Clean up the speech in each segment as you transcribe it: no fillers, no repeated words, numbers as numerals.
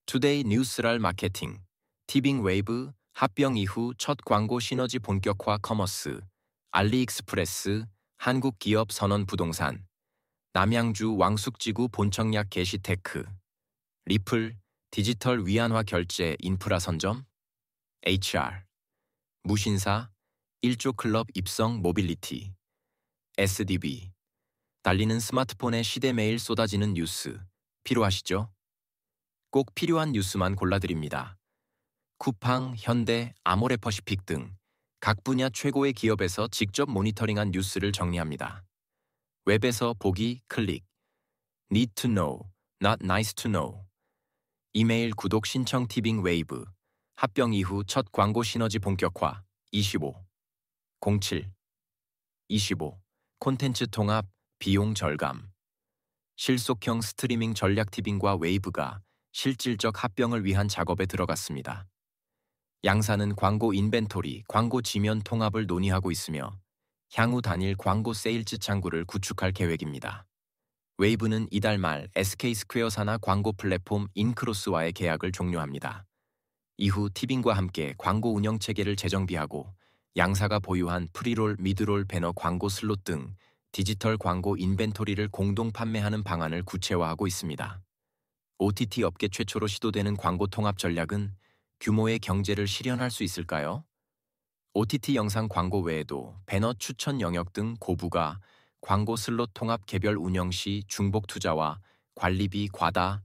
투데이 뉴스랄 마케팅, 티빙 웨이브, 합병 이후 첫 광고 시너지 본격화 커머스, 알리익스프레스, 한국 기업 선언 부동산, 남양주 왕숙지구 본청약 게시테크, 리플, 디지털 위안화 결제 인프라 선점, HR, 무신사, 1조 클럽 입성 모빌리티, SDB, 달리는 스마트폰에 시대 매일 쏟아지는 뉴스, 필요하시죠? 꼭 필요한 뉴스만 골라드립니다. 쿠팡, 현대, 아모레퍼시픽 등 각 분야 최고의 기업에서 직접 모니터링한 뉴스를 정리합니다. 웹에서 보기, 클릭. Need to know, not nice to know. 이메일 구독 신청 티빙 웨이브. 합병 이후 첫 광고 시너지 본격화. 25. 07. 25. 콘텐츠 통합, 비용 절감. 실속형 스트리밍 전략 티빙과 웨이브가 실질적 합병을 위한 작업에 들어갔습니다. 양사는 광고 인벤토리, 광고 지면 통합을 논의하고 있으며 향후 단일 광고 세일즈 창구를 구축할 계획입니다. 웨이브는 이달 말 SK스퀘어 산하 광고 플랫폼 인크로스와의 계약을 종료합니다. 이후 티빙과 함께 광고 운영 체계를 재정비하고 양사가 보유한 프리롤, 미드롤 배너 광고 슬롯 등 디지털 광고 인벤토리를 공동 판매하는 방안을 구체화하고 있습니다. OTT 업계 최초로 시도되는 광고 통합 전략은 규모의 경제를 실현할 수 있을까요? OTT 영상 광고 외에도 배너 추천 영역 등 고부가 광고 슬롯 통합 개별 운영 시 중복 투자와 관리비 과다,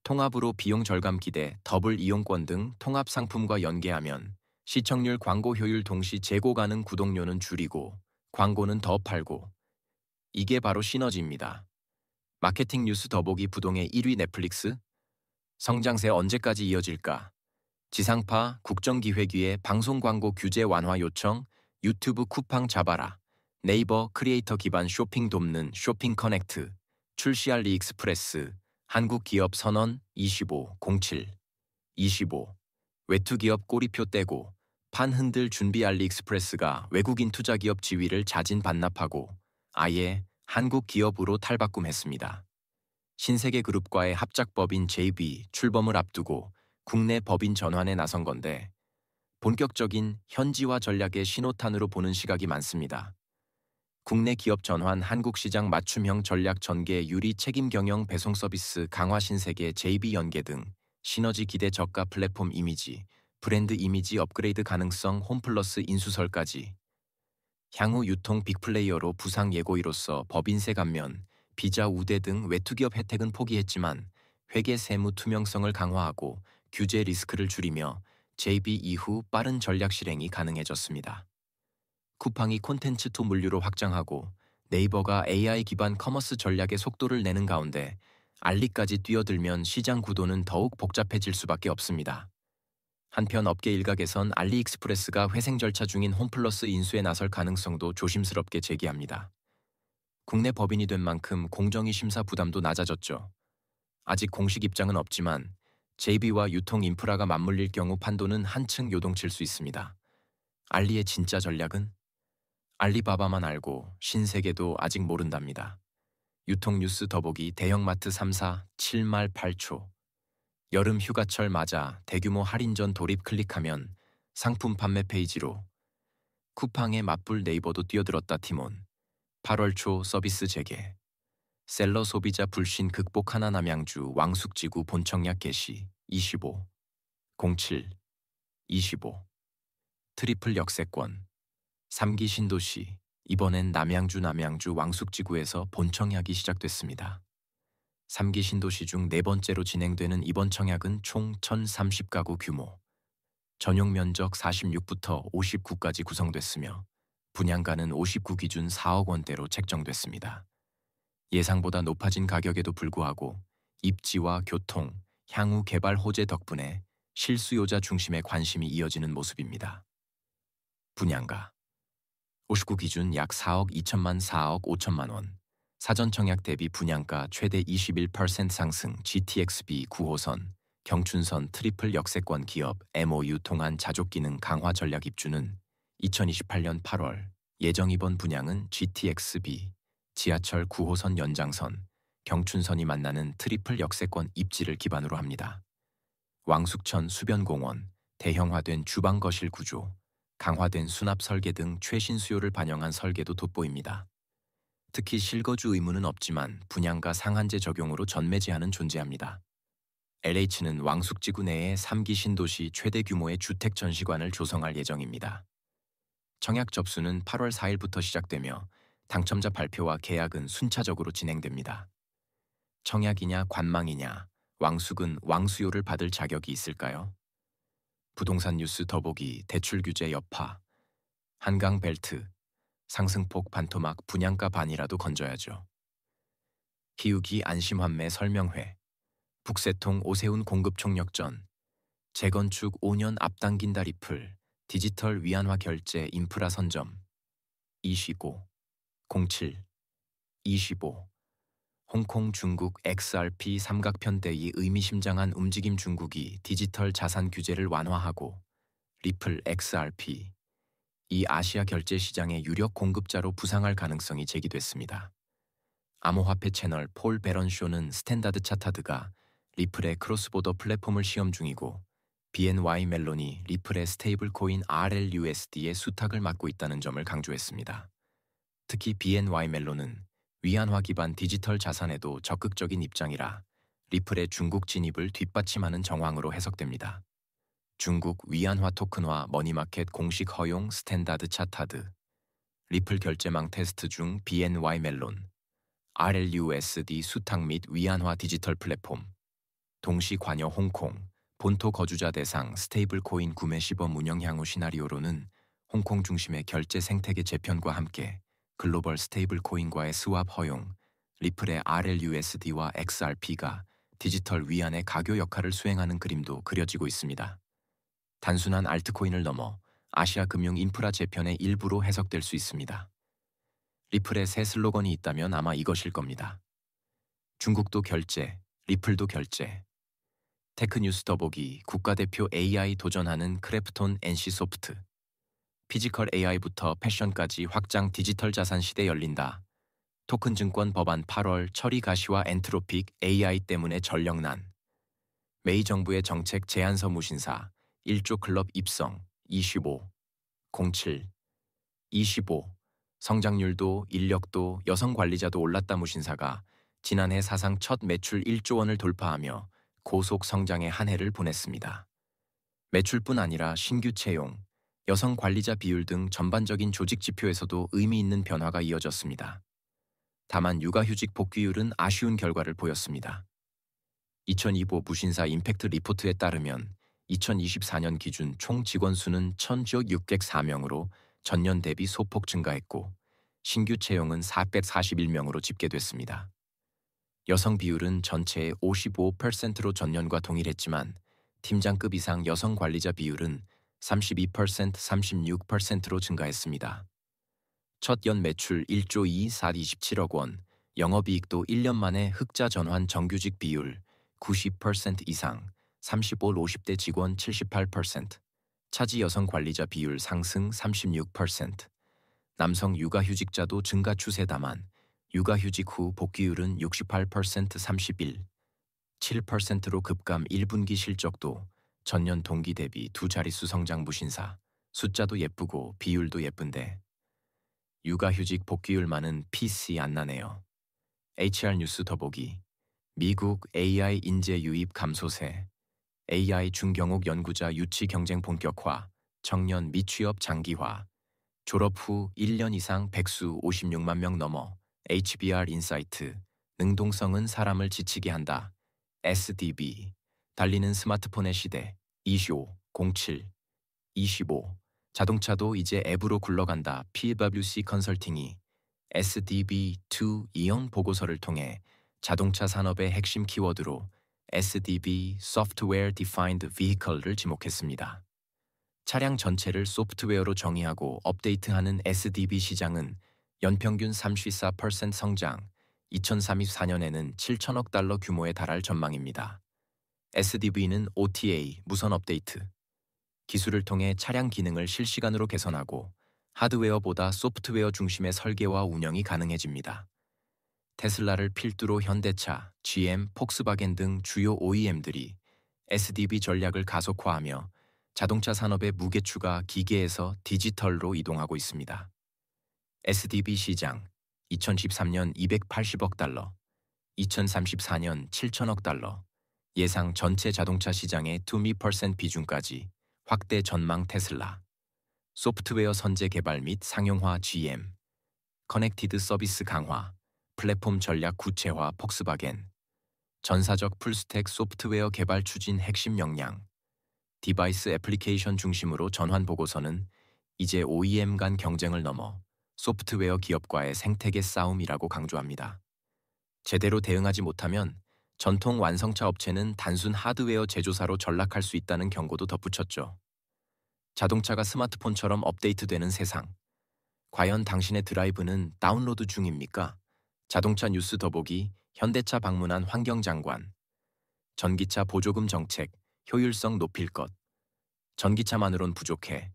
통합으로 비용 절감 기대, 더블 이용권 등 통합 상품과 연계하면 시청률 광고 효율 동시 재고 가능 구독료는 줄이고 광고는 더 팔고, 이게 바로 시너지입니다. 마케팅 뉴스 더보기 부동의 1위 넷플릭스? 성장세 언제까지 이어질까? 지상파, 국정기획위의 방송광고 규제 완화 요청, 유튜브 쿠팡 잡아라, 네이버 크리에이터 기반 쇼핑 돕는 쇼핑 커넥트, 출시 알리익스프레스, 한국 기업 선언 25, 07, 25, 외투 기업 꼬리표 떼고, 판 흔들 준비 알리익스프레스가 외국인 투자기업 지위를 자진 반납하고 아예 한국 기업으로 탈바꿈했습니다. 신세계그룹과의 합작법인 JB 출범을 앞두고 국내 법인 전환에 나선 건데 본격적인 현지화 전략의 신호탄으로 보는 시각이 많습니다. 국내 기업 전환, 한국 시장 맞춤형 전략 전개, 유리 책임 경영 배송 서비스 강화, 신세계 JB 연계 등 시너지 기대, 저가 플랫폼 이미지, 브랜드 이미지 업그레이드 가능성, 홈플러스 인수설까지. 향후 유통 빅플레이어로 부상 예고이로서 법인세 감면, 비자 우대 등 외투기업 혜택은 포기했지만 회계 세무 투명성을 강화하고 규제 리스크를 줄이며 JB 이후 빠른 전략 실행이 가능해졌습니다. 쿠팡이 콘텐츠 투 물류로 확장하고 네이버가 AI 기반 커머스 전략에 속도를 내는 가운데 알리까지 뛰어들면 시장 구도는 더욱 복잡해질 수밖에 없습니다. 한편 업계 일각에선 알리익스프레스가 회생 절차 중인 홈플러스 인수에 나설 가능성도 조심스럽게 제기합니다. 국내 법인이 된 만큼 공정위 심사 부담도 낮아졌죠. 아직 공식 입장은 없지만 JB와 유통 인프라가 맞물릴 경우 판도는 한층 요동칠 수 있습니다. 알리의 진짜 전략은? 알리바바만 알고 신세계도 아직 모른답니다. 유통 뉴스 더보기 대형마트 3사 7말 8초. 여름 휴가철 맞아 대규모 할인전 돌입 클릭하면 상품 판매 페이지로 쿠팡에 맞불 네이버도 뛰어들었다 티몬. 8월 초 서비스 재개. 셀러 소비자 불신 극복 하나 남양주 왕숙지구 본청약 게시 25. 07. 25. 트리플 역세권. 3기 신도시. 이번엔 남양주 왕숙지구에서 본청약이 시작됐습니다. 3기 신도시 중 네 번째로 진행되는 이번 청약은 총 1,030가구 규모, 전용 면적 46부터 59까지 구성됐으며 분양가는 59 기준 4억 원대로 책정됐습니다. 예상보다 높아진 가격에도 불구하고 입지와 교통, 향후 개발 호재 덕분에 실수요자 중심의 관심이 이어지는 모습입니다. 분양가 59 기준 약 4억 2천만 4억 5천만 원. 사전 청약 대비 분양가 최대 21% 상승. GTX-B 9호선, 경춘선 트리플 역세권 기업 MOU 통한 자족 기능 강화 전략 입주는 2028년 8월, 예정 이번 분양은 GTX-B, 지하철 9호선 연장선, 경춘선이 만나는 트리플 역세권 입지를 기반으로 합니다. 왕숙천 수변공원, 대형화된 주방 거실 구조, 강화된 수납 설계 등 최신 수요를 반영한 설계도 돋보입니다. 특히 실거주 의무는 없지만 분양가 상한제 적용으로 전매 제한은 존재합니다. LH는 왕숙지구 내에 3기 신도시 최대 규모의 주택 전시관을 조성할 예정입니다. 청약 접수는 8월 4일부터 시작되며 당첨자 발표와 계약은 순차적으로 진행됩니다. 청약이냐 관망이냐, 왕숙은 왕수요를 받을 자격이 있을까요? 부동산 뉴스 더보기 대출 규제 여파, 한강 벨트, 상승폭 반토막 분양가 반이라도 건져야죠. 기우기 안심 환매 설명회, 북새통 오세훈 공급 총력전, 재건축 5년 앞당긴다 리플, 디지털 위안화 결제 인프라 선점, 25, 07, 25, 홍콩 중국 XRP 삼각편대의 의미심장한 움직임. 중국이 디지털 자산 규제를 완화하고 리플 XRP, 이 아시아 결제 시장의 유력 공급자로 부상할 가능성이 제기됐습니다. 암호화폐 채널 폴 베런쇼는 스탠다드 차타드가 리플의 크로스보더 플랫폼을 시험 중이고 BNY 멜론이 리플의 스테이블 코인 RLUSD의 수탁을 맡고 있다는 점을 강조했습니다. 특히 BNY 멜론은 위안화 기반 디지털 자산에도 적극적인 입장이라 리플의 중국 진입을 뒷받침하는 정황으로 해석됩니다. 중국 위안화 토큰화 머니마켓 공식 허용 스탠다드 차타드, 리플 결제망 테스트 중 BNY 멜론, RLUSD 수탁 및 위안화 디지털 플랫폼, 동시 관여 홍콩, 본토 거주자 대상 스테이블 코인 구매 시범 운영 향후 시나리오로는 홍콩 중심의 결제 생태계 재편과 함께 글로벌 스테이블 코인과의 스왑 허용, 리플의 RLUSD와 XRP가 디지털 위안의 가교 역할을 수행하는 그림도 그려지고 있습니다. 단순한 알트코인을 넘어 아시아 금융 인프라 재편의 일부로 해석될 수 있습니다. 리플의 새 슬로건이 있다면 아마 이것일 겁니다. 중국도 결제, 리플도 결제. 테크뉴스 더보기 국가대표 AI 도전하는 크래프톤 NC소프트. 피지컬 AI부터 패션까지 확장 디지털 자산 시대 열린다. 토큰 증권 법안 8월 처리 가시와 엔트로픽 AI 때문에 전력난. 메이 정부의 정책 제안서 무신사 1조 클럽 입성 25, 07, 25. 성장률도 인력도 여성 관리자도 올랐다. 무신사가 지난해 사상 첫 매출 1조 원을 돌파하며 고속 성장의 한 해를 보냈습니다. 매출뿐 아니라 신규 채용, 여성 관리자 비율 등 전반적인 조직 지표에서도 의미 있는 변화가 이어졌습니다. 다만 육아휴직 복귀율은 아쉬운 결과를 보였습니다. 2025 무신사 임팩트 리포트에 따르면 2024년 기준 총 직원 수는 1,604명으로 전년 대비 소폭 증가했고 신규 채용은 441명으로 집계됐습니다. 여성 비율은 전체의 55%로 전년과 동일했지만 팀장급 이상 여성 관리자 비율은 32%, 36%로 증가했습니다. 첫 연 매출 1조 2,427억 원, 영업이익도 1년 만에 흑자 전환, 정규직 비율 90% 이상, 35, 50대 직원 78%, 차지 여성 관리자 비율 상승 36%, 남성 육아휴직자도 증가 추세. 다만 육아휴직 후 복귀율은 68%, 31, 7%로 급감. 1분기 실적도 전년 동기 대비 두 자릿수 성장. 무신사 숫자도 예쁘고 비율도 예쁜데 육아휴직 복귀율만은 PC 안 나네요. HR 뉴스 더보기. 미국 AI 인재 유입 감소세, AI 중경옥 연구자 유치 경쟁 본격화, 청년 미취업 장기화, 졸업 후 1년 이상 백수 56만 명 넘어. HBR 인사이트, 능동성은 사람을 지치게 한다. SDB, 달리는 스마트폰의 시대. 25, 07, 25, 자동차도 이제 앱으로 굴러간다. PwC 컨설팅이 SDB2 이연 보고서를 통해 자동차 산업의 핵심 키워드로 SDB Software Defined Vehicle를 지목했습니다. 차량 전체를 소프트웨어로 정의하고 업데이트하는 SDB 시장은 연평균 34% 성장, 2034년에는 7천억 달러 규모에 달할 전망입니다. SDB는 OTA, 무선 업데이트, 기술을 통해 차량 기능을 실시간으로 개선하고 하드웨어보다 소프트웨어 중심의 설계와 운영이 가능해집니다. 테슬라를 필두로 현대차, GM, 폭스바겐 등 주요 OEM들이 SDV 전략을 가속화하며 자동차 산업의 무게추가 기계에서 디지털로 이동하고 있습니다. SDV 시장 2013년 280억 달러, 2034년 7천억 달러, 예상 전체 자동차 시장의 20% 비중까지 확대 전망 테슬라, 소프트웨어 선제 개발 및 상용화 GM, 커넥티드 서비스 강화, 플랫폼 전략 구체화 폭스바겐, 전사적 풀스택 소프트웨어 개발 추진 핵심 역량, 디바이스 애플리케이션 중심으로 전환 보고서는 이제 OEM 간 경쟁을 넘어 소프트웨어 기업과의 생태계 싸움이라고 강조합니다. 제대로 대응하지 못하면 전통 완성차 업체는 단순 하드웨어 제조사로 전락할 수 있다는 경고도 덧붙였죠. 자동차가 스마트폰처럼 업데이트되는 세상. 과연 당신의 드라이브는 다운로드 중입니까? 자동차 뉴스 더보기 현대차 방문한 환경장관. 전기차 보조금 정책, 효율성 높일 것. 전기차만으론 부족해.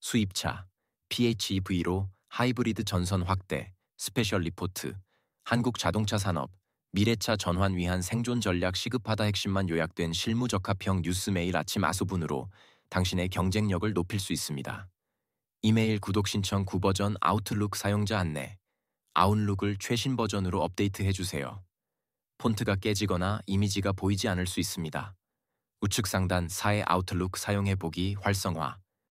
수입차, PHEV로 하이브리드 전선 확대, 스페셜 리포트. 한국 자동차 산업, 미래차 전환 위한 생존 전략 시급하다 핵심만 요약된 실무적합형 뉴스 매일 아침 아수분으로 당신의 경쟁력을 높일 수 있습니다. 이메일 구독 신청 9버전 아웃룩 사용자 안내. 아웃룩을 최신 버전으로 업데이트해 주세요. 폰트가 깨지거나 이미지가 보이지 않을 수 있습니다. 우측 상단 4의 아웃룩 사용해 보기 활성화.